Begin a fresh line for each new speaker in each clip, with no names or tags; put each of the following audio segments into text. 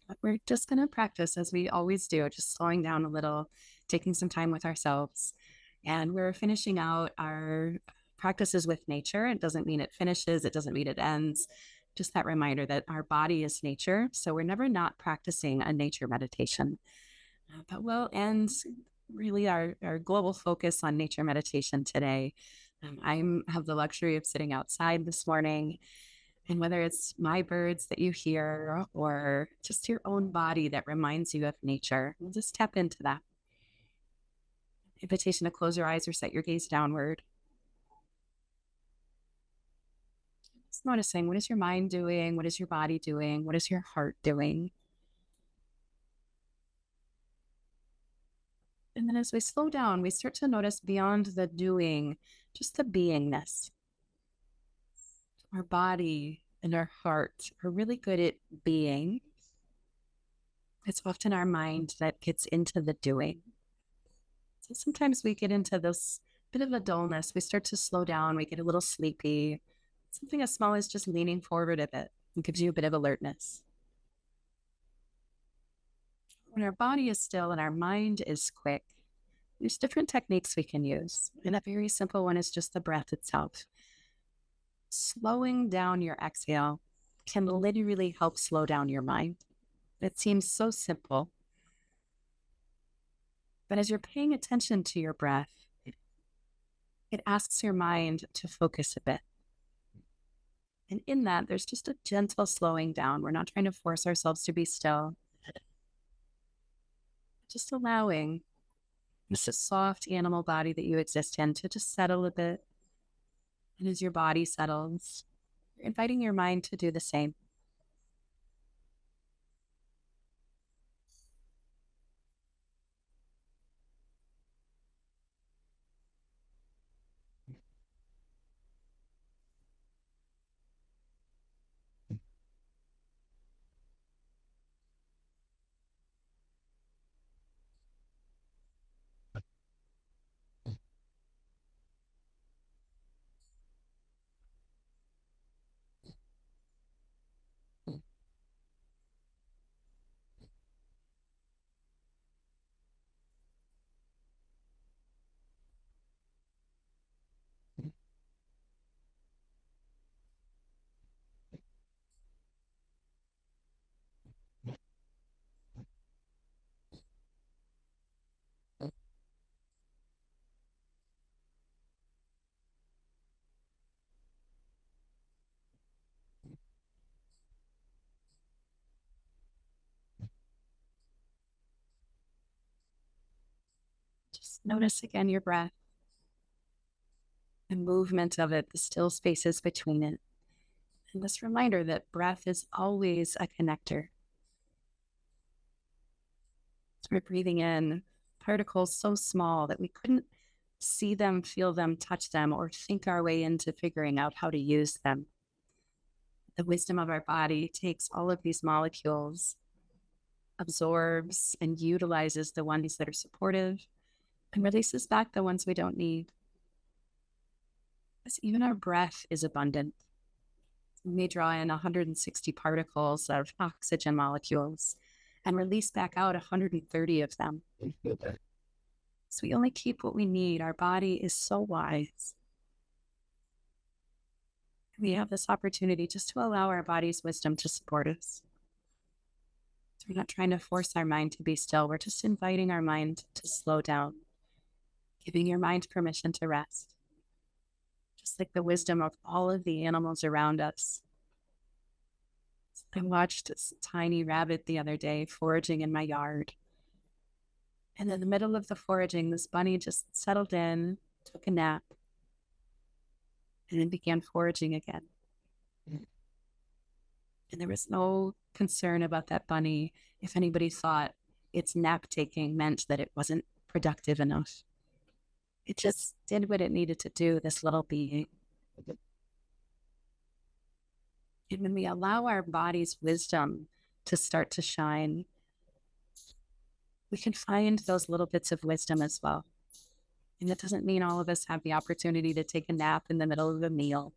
But we're just going to practice as we always do, just slowing down a little, taking some time with ourselves. And we're finishing out our practices with nature. It doesn't mean it finishes, it doesn't mean it ends. Just that reminder that our body is nature. So we're never not practicing a nature meditation. But we'll end really our global focus on nature meditation today. I have the luxury of sitting outside this morning, and whether it's my birds that you hear or just your own body that reminds you of nature, we'll just tap into that. Invitation to close your eyes or set your gaze downward. Just noticing, what is your mind doing? What is your body doing? What is your heart doing? And then as we slow down, we start to notice beyond the doing, just the beingness. Our body and our heart are really good at being. It's often our mind that gets into the doing. So sometimes we get into this bit of a dullness. We start to slow down. We get a little sleepy. Something as small as just leaning forward a bit gives you a bit of alertness. When our body is still and our mind is quick, there's different techniques we can use. And a very simple one is just the breath itself. Slowing down your exhale can literally help slow down your mind. It seems so simple. But as you're paying attention to your breath, it asks your mind to focus a bit. And in that, there's just a gentle slowing down. We're not trying to force ourselves to be still, just allowing this soft animal body that you exist in to just settle a bit. And as your body settles, you're inviting your mind to do the same. Just notice again your breath, the movement of it, the still spaces between it. And this reminder that breath is always a connector. So we're breathing in particles so small that we couldn't see them, feel them, touch them, or think our way into figuring out how to use them. The wisdom of our body takes all of these molecules, absorbs and utilizes the ones that are supportive, and releases back the ones we don't need. Because even our breath is abundant. We may draw in 160 particles of oxygen molecules and release back out 130 of them. So we only keep what we need. Our body is so wise. We have this opportunity just to allow our body's wisdom to support us. So we're not trying to force our mind to be still. We're just inviting our mind to slow down, giving your mind permission to rest. Just like the wisdom of all of the animals around us. I watched this tiny rabbit the other day foraging in my yard. And in the middle of the foraging, this bunny just settled in, took a nap, and then began foraging again. And there was no concern about that bunny if anybody thought its nap taking meant that it wasn't productive enough. It just did what it needed to do, this little being. And when we allow our body's wisdom to start to shine, we can find those little bits of wisdom as well. And that doesn't mean all of us have the opportunity to take a nap in the middle of a meal.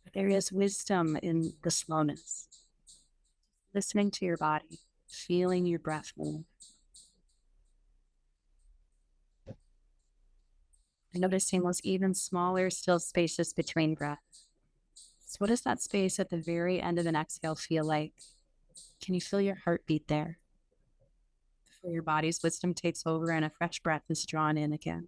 But there is wisdom in the slowness. listening to your body, feeling your breath move, and noticing those even smaller, still spaces between breaths. So what does that space at the very end of an exhale feel like? Can you feel your heartbeat there before your body's wisdom takes over and a fresh breath is drawn in again?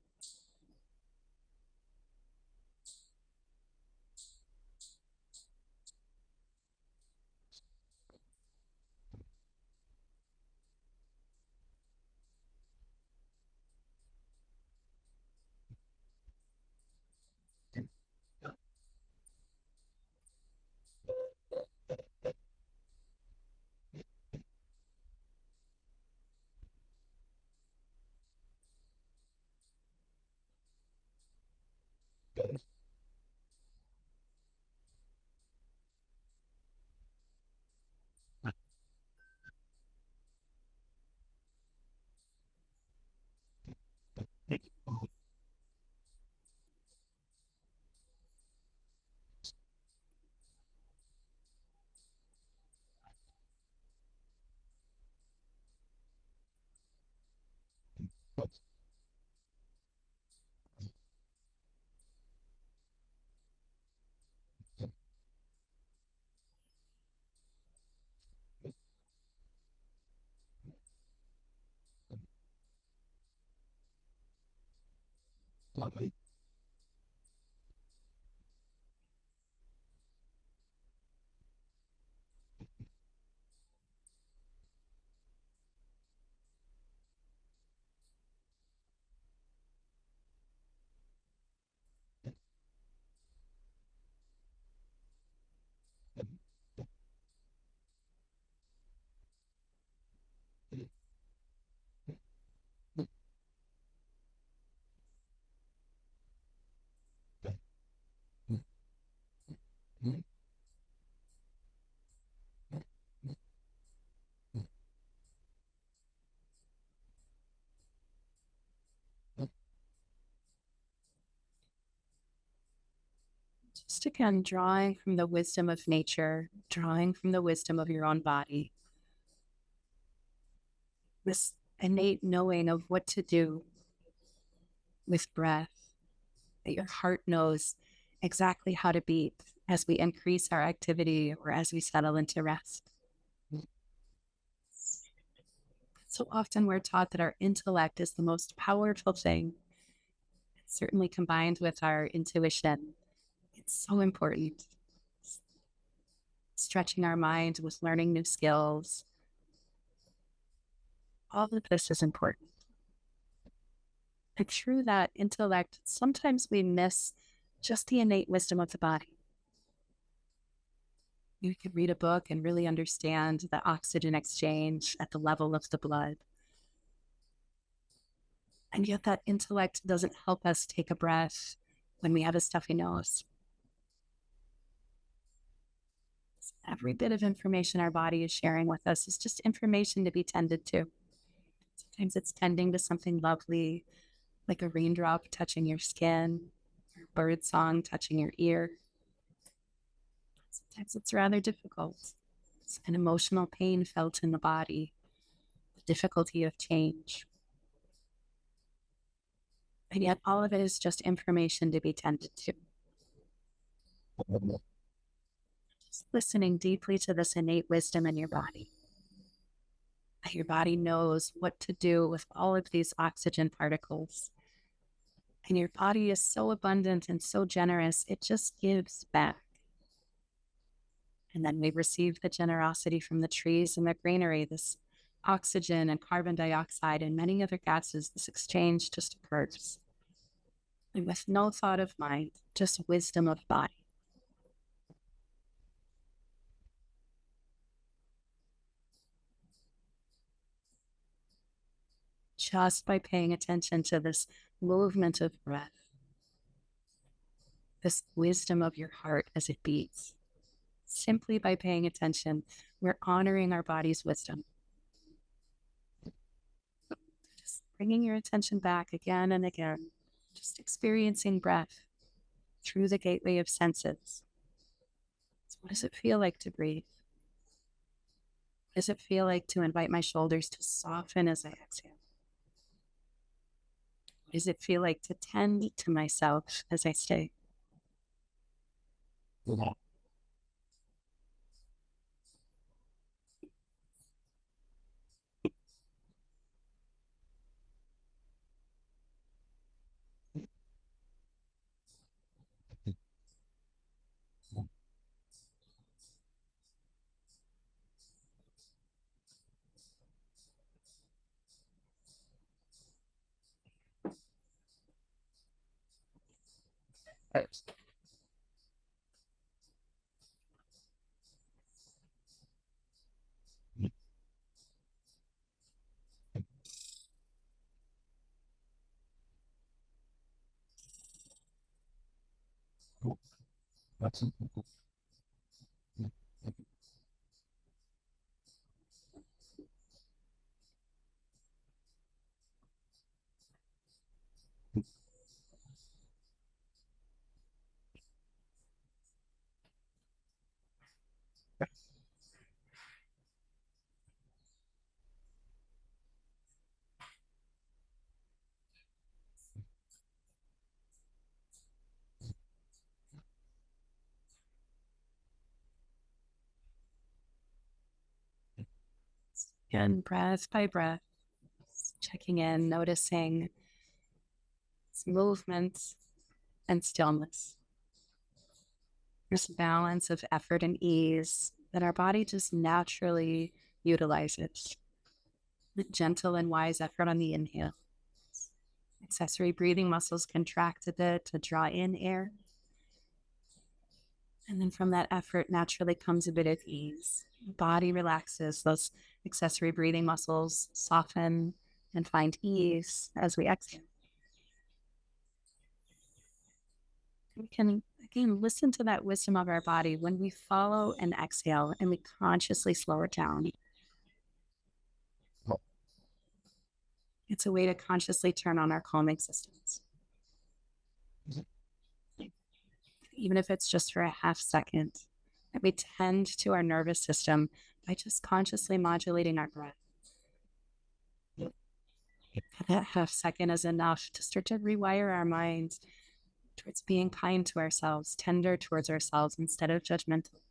Just again, drawing from the wisdom of nature, drawing from the wisdom of your own body, this innate knowing of what to do with breath, that your heart knows exactly how to beat as we increase our activity or as we settle into rest. So often we're taught that our intellect is the most powerful thing, certainly combined with our intuition. It's so important. Stretching our mind with learning new skills. All of this is important. And through that intellect, sometimes we miss just the innate wisdom of the body. You could read a book and really understand the oxygen exchange at the level of the blood. And yet that intellect doesn't help us take a breath when we have a stuffy nose. Every bit of information our body is sharing with us is just information to be tended to. Sometimes it's tending to something lovely, like a raindrop touching your skin, or a bird song touching your ear. Sometimes it's rather difficult. It's an emotional pain felt in the body, the difficulty of change. And yet all of it is just information to be tended to. Just listening deeply to this innate wisdom in your body. Your body knows what to do with all of these oxygen particles. And your body is so abundant and so generous, it just gives back. And then we receive the generosity from the trees and the greenery, this oxygen and carbon dioxide and many other gases. This exchange just occurs. And with no thought of mind, just wisdom of body. Just by paying attention to this movement of breath, this wisdom of your heart as it beats. Simply by paying attention, we're honoring our body's wisdom. Just bringing your attention back again and again, just experiencing breath through the gateway of senses. So what does it feel like to breathe? Does it feel like to invite my shoulders to soften as I exhale? What does it feel like to tend to myself as I stay? Again, breath by breath, checking in, noticing movements and stillness. There's a balance of effort and ease that our body just naturally utilizes. The gentle and wise effort on the inhale. Accessory breathing muscles contract a bit to draw in air. And then from that effort naturally comes a bit of ease. The body relaxes, those accessory breathing muscles soften and find ease as we exhale. We can, again, listen to that wisdom of our body when we follow an exhale and we consciously slow it down. It's a way to consciously turn on our calming systems. Even if it's just for a half second, that we tend to our nervous system by just consciously modulating our breath. That half second is enough to start to rewire our minds towards being kind to ourselves, tender towards ourselves instead of judgmental.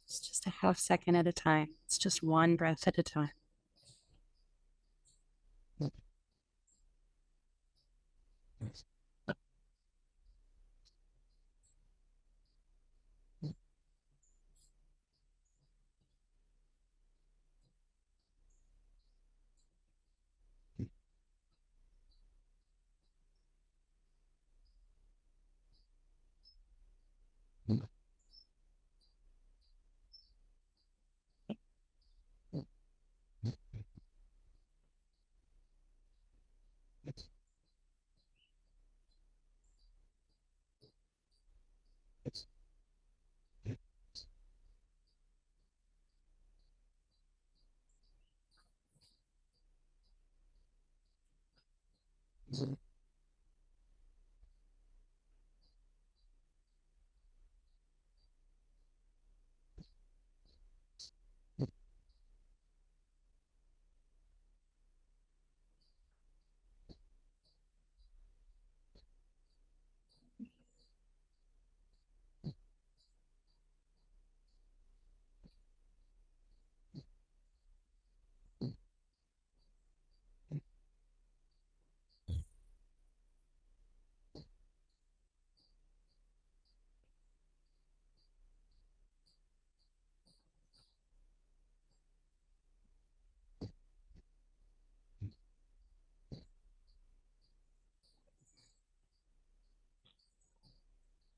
It's just a half second at a time. It's just one breath at a time.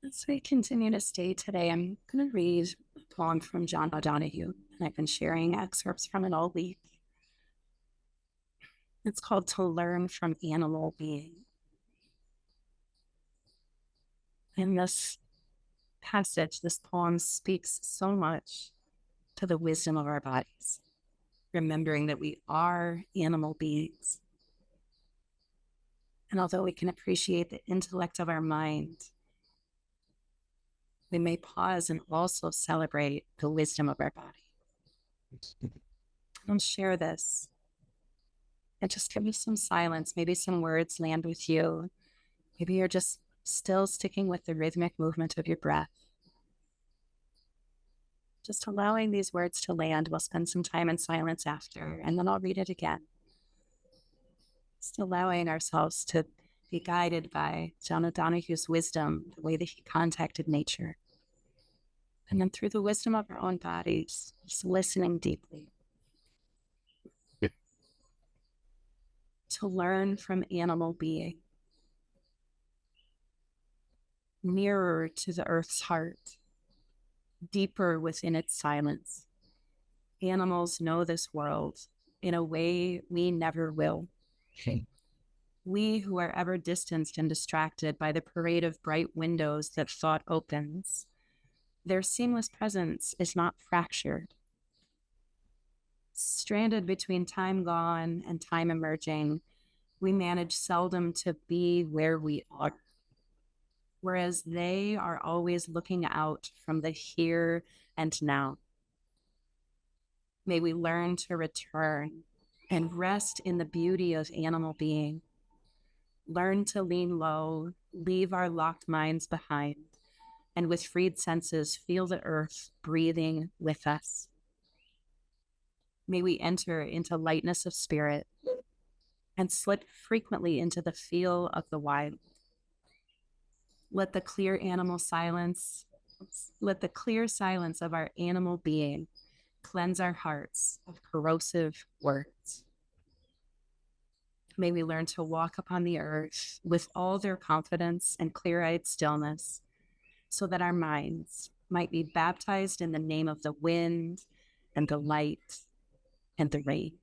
As we continue to stay today, I'm going to read a poem from John O'Donohue, and I've been sharing excerpts from it all week. It's called To Learn from Animal Being. In this passage, this poem speaks so much to the wisdom of our bodies, remembering that we are animal beings. And although we can appreciate the intellect of our mind, we may pause and also celebrate the wisdom of our body. I'll share this and just give me some silence. Maybe some words land with you. Maybe you're just still sticking with the rhythmic movement of your breath. Just allowing these words to land. We'll spend some time in silence after, and then I'll read it again. Just allowing ourselves to be guided by John O'Donohue's wisdom, the way that he contacted nature. And then through the wisdom of our own bodies, just listening deeply. To learn from animal being, nearer to the earth's heart, deeper within its silence. Animals know this world in a way we never will. We who are ever distanced and distracted by the parade of bright windows that thought opens, their seamless presence is not fractured. Stranded between time gone and time emerging, we manage seldom to be where we are, whereas they are always looking out from the here and now. May we learn to return and rest in the beauty of animal being. Learn to lean low, leave our locked minds behind, and with freed senses feel the earth breathing with us. May we enter into lightness of spirit and slip frequently into the feel of the wild. Let the clear silence of our animal being cleanse our hearts of corrosive words. May we learn to walk upon the earth with all their confidence and clear-eyed stillness, so that our minds might be baptized in the name of the wind and the light and the rain.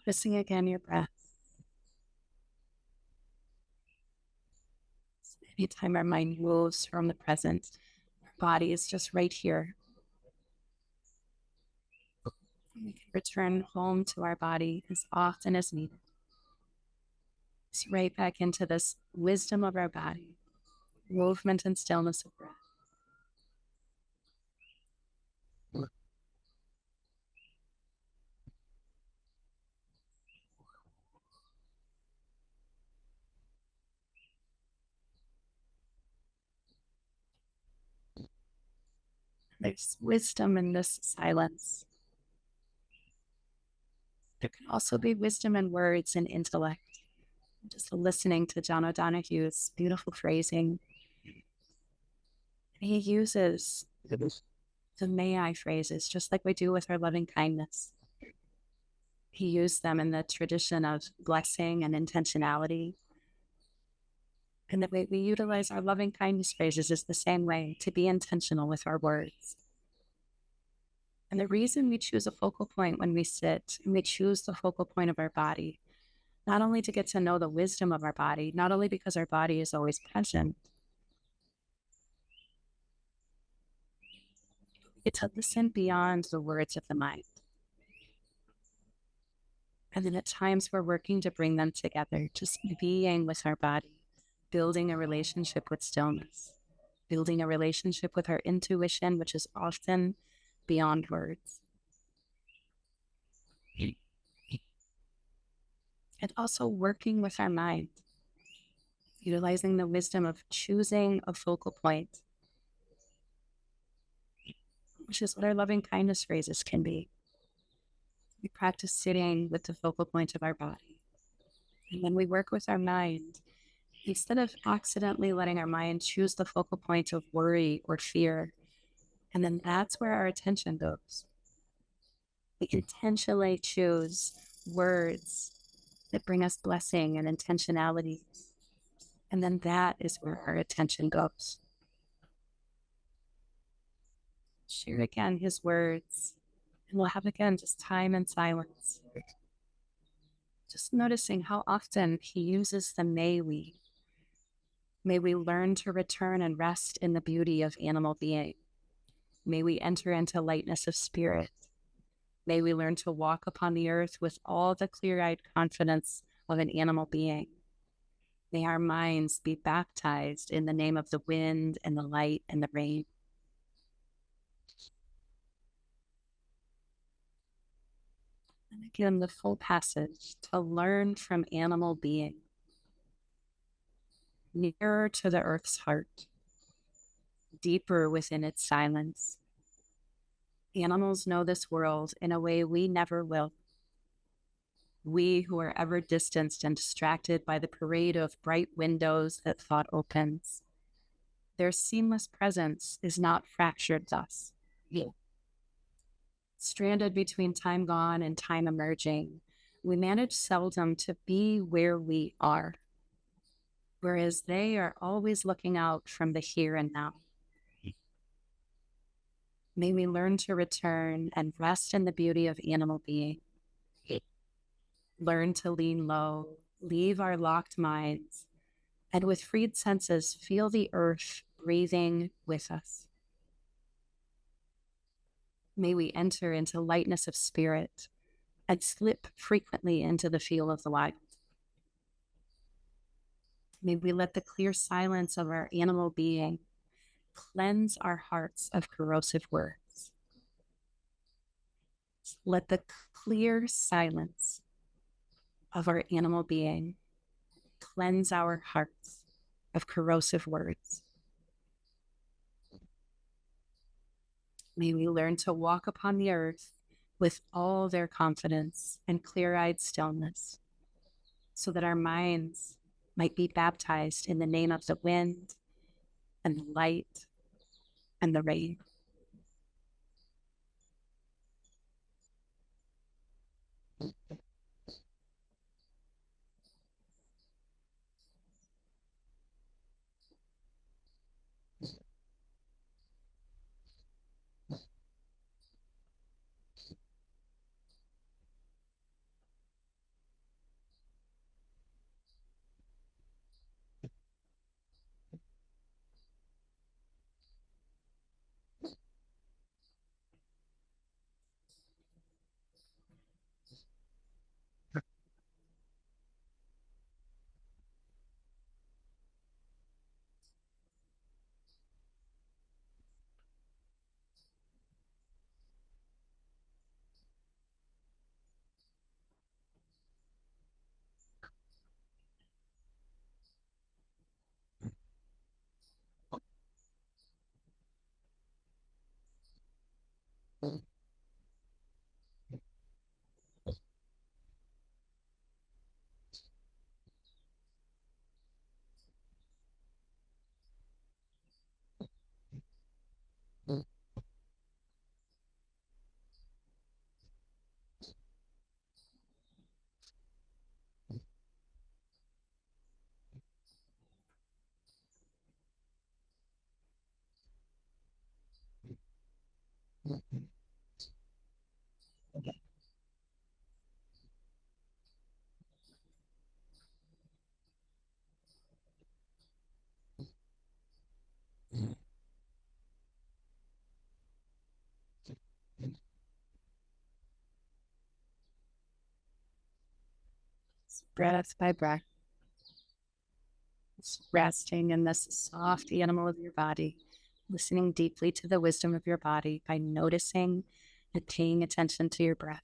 Noticing again your breath. Anytime our mind moves from the present, our body is just right here. We can return home to our body as often as needed. It's right back into this wisdom of our body, movement and stillness of breath. There's wisdom in this silence. There can also be wisdom in words and intellect. Just listening to John O'Donohue's beautiful phrasing. He uses the may I phrases, just like we do with our loving kindness. He used them in the tradition of blessing and intentionality. And the way we utilize our loving kindness phrases is the same way, to be intentional with our words. And the reason we choose a focal point when we sit, and we choose the focal point of our body, not only to get to know the wisdom of our body, not only because our body is always present, it's to listen beyond the words of the mind. And then at times we're working to bring them together, just being with our body, building a relationship with stillness, building a relationship with our intuition, which is often beyond words. And also working with our mind, utilizing the wisdom of choosing a focal point, which is what our loving kindness phrases can be. We practice sitting with the focal point of our body. And when we work with our mind, instead of accidentally letting our mind choose the focal point of worry or fear, and then that's where our attention goes. We intentionally choose words that bring us blessing and intentionality. And then that is where our attention goes. Share again his words, and we'll have again just time and silence. Just noticing how often he uses the may we. May we learn to return and rest in the beauty of animal being. May we enter into lightness of spirit. May we learn to walk upon the earth with all the clear-eyed confidence of an animal being. May our minds be baptized in the name of the wind and the light and the rain. And again, the full passage, to learn from animal being, nearer to the earth's heart, deeper within its silence. Animals know this world in a way we never will. We who are ever distanced and distracted by the parade of bright windows that thought opens. Their seamless presence is not fractured thus. Stranded between time gone and time emerging, we manage seldom to be where we are, whereas they are always looking out from the here and now. May we learn to return and rest in the beauty of animal being. Learn to lean low, leave our locked minds, and with freed senses, feel the earth breathing with us. May we enter into lightness of spirit and slip frequently into the feel of the wild. May we let the clear silence of our animal being cleanse our hearts of corrosive words. Let the clear silence of our animal being cleanse our hearts of corrosive words. May we learn to walk upon the earth with all their confidence and clear-eyed stillness, so that our minds might be baptized in the name of the wind and the light and the rain. breath by breath, just resting in this soft animal of your body, listening deeply to the wisdom of your body by noticing and paying attention to your breath.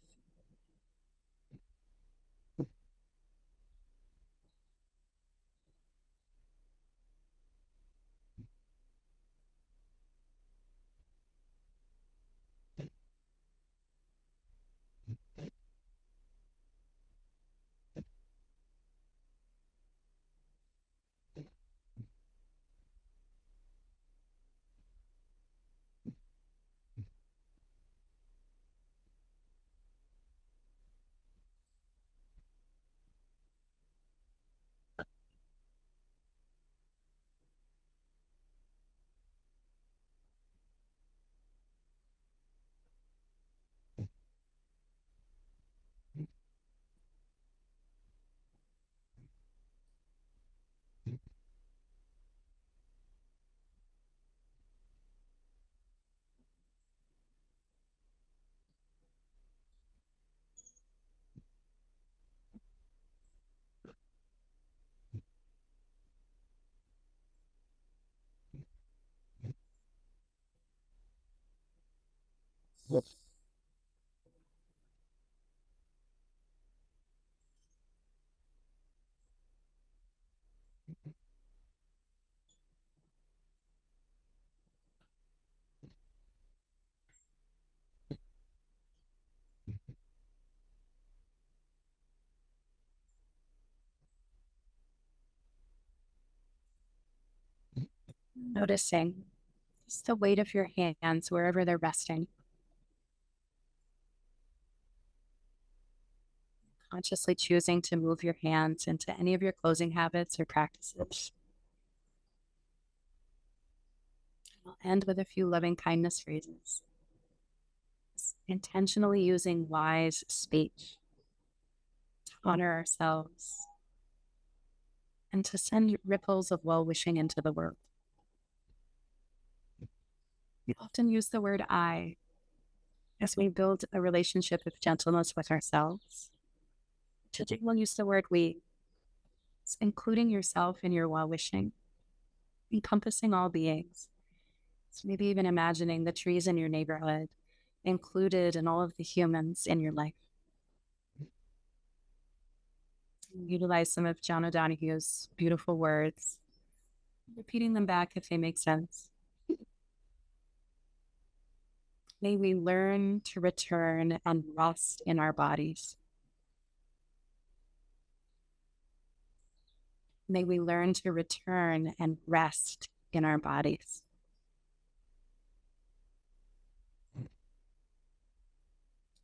Noticing just the weight of your hands wherever they're resting, consciously choosing to move your hands into any of your closing habits or practices. I'll end with a few loving kindness phrases. Just intentionally using wise speech to honor ourselves and to send ripples of well-wishing into the world. We often use the word I as we build a relationship of gentleness with ourselves. Today we'll use the word we, including yourself in your well-wishing, encompassing all beings. So maybe even imagining the trees in your neighborhood included in all of the humans in your life. Utilize some of John O'Donohue's beautiful words, repeating them back if they make sense. May we learn to return and rest in our bodies. May we learn to return and rest in our bodies.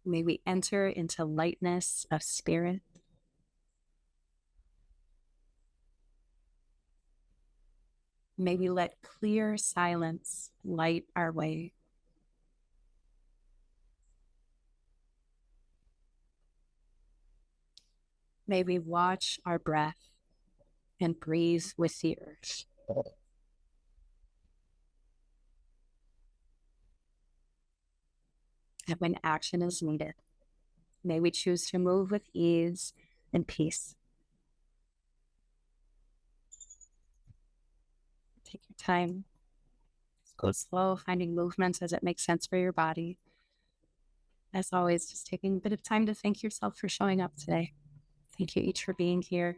May we enter into lightness of spirit. May we let clear silence light our way. May we watch our breath and breathe with the earth. And when action is needed, may we choose to move with ease and peace. Take your time. Go slow, finding movements as it makes sense for your body. As always, just taking a bit of time to thank yourself for showing up today. Thank you each for being here.